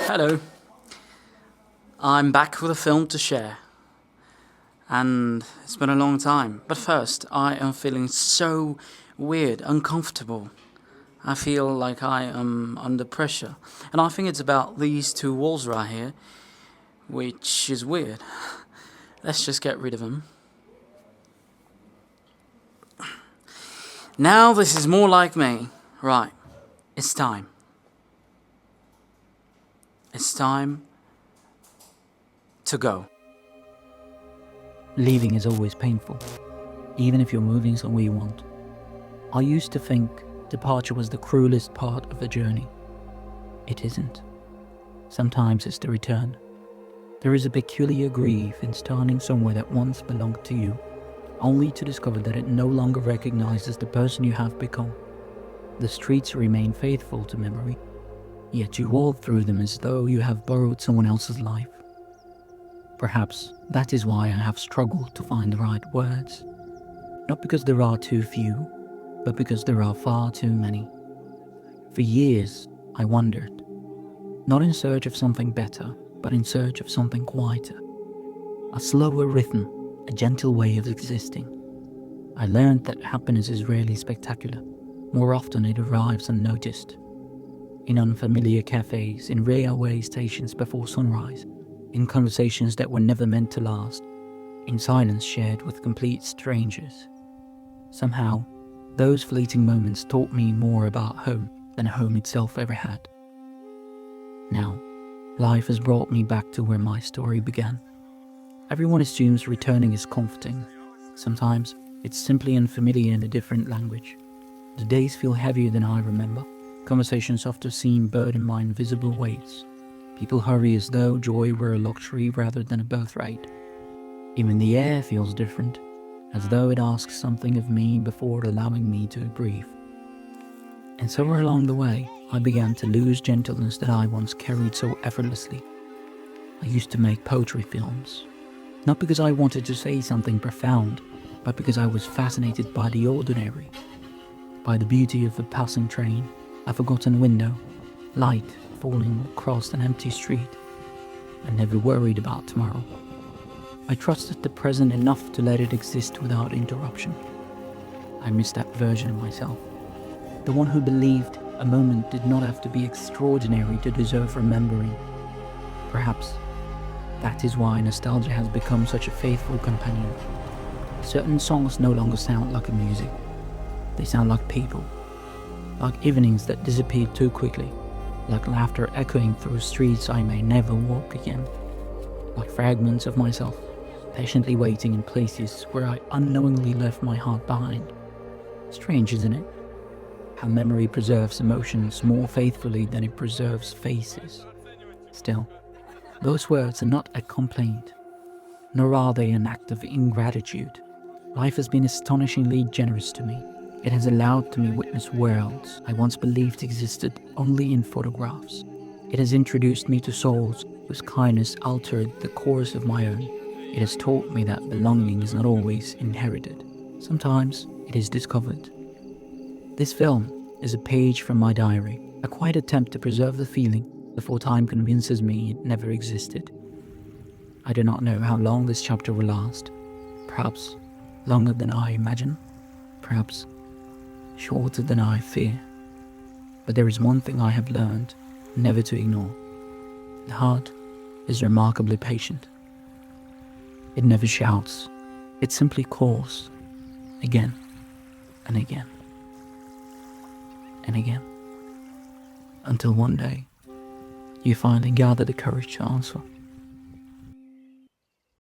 Hello. I'm back with a film to share. And it's been a long time. But first, I am feeling so weird, uncomfortable. I feel like I am under pressure. And I think it's about these two walls right here, which is weird. Let's just get rid of them. Now this is more like me. Right. It's time. It's time to go. Leaving is always painful, even if you're moving somewhere you want. I used to think departure was the cruelest part of the journey. It isn't. Sometimes it's the return. There is a peculiar grief in starting somewhere that once belonged to you, only to discover that it no longer recognizes the person you have become. The streets remain faithful to memory, yet you walk through them as though you have borrowed someone else's life. Perhaps that is why I have struggled to find the right words. Not because there are too few, but because there are far too many. For years, I wondered, not in search of something better, but in search of something quieter. A slower rhythm, a gentle way of existing. I learned that happiness is rarely spectacular. More often it arrives unnoticed. In unfamiliar cafes, in railway stations before sunrise, in conversations that were never meant to last, in silence shared with complete strangers. Somehow, those fleeting moments taught me more about home than home itself ever had. Now, life has brought me back to where my story began. Everyone assumes returning is comforting. Sometimes, it's simply unfamiliar in a different language. The days feel heavier than I remember. Conversations often seem burdened by invisible weights. People hurry as though joy were a luxury rather than a birthright. Even the air feels different, as though it asks something of me before allowing me to breathe. And somewhere along the way, I began to lose gentleness that I once carried so effortlessly. I used to make poetry films, not because I wanted to say something profound, but because I was fascinated by the ordinary, by the beauty of a passing train, a forgotten window, light falling across an empty street. I never worried about tomorrow. I trusted the present enough to let it exist without interruption. I missed that version of myself, the one who believed a moment did not have to be extraordinary to deserve remembering. Perhaps that is why nostalgia has become such a faithful companion. Certain songs no longer sound like music. They sound like people, like evenings that disappeared too quickly, like laughter echoing through streets I may never walk again, like fragments of myself, patiently waiting in places where I unknowingly left my heart behind. Strange, isn't it? How memory preserves emotions more faithfully than it preserves faces. Still, those words are not a complaint, nor are they an act of ingratitude. Life has been astonishingly generous to me. It has allowed me to witness worlds I once believed existed only in photographs. It has introduced me to souls whose kindness altered the course of my own. It has taught me that belonging is not always inherited. Sometimes it is discovered. This film is a page from my diary, a quiet attempt to preserve the feeling before time convinces me it never existed. I do not know how long this chapter will last. Perhaps longer than I imagine. Perhaps shorter than I fear. But there is one thing I have learned never to ignore. The heart is remarkably patient. It never shouts. It simply calls, again and again and again, until one day you finally gather the courage to answer.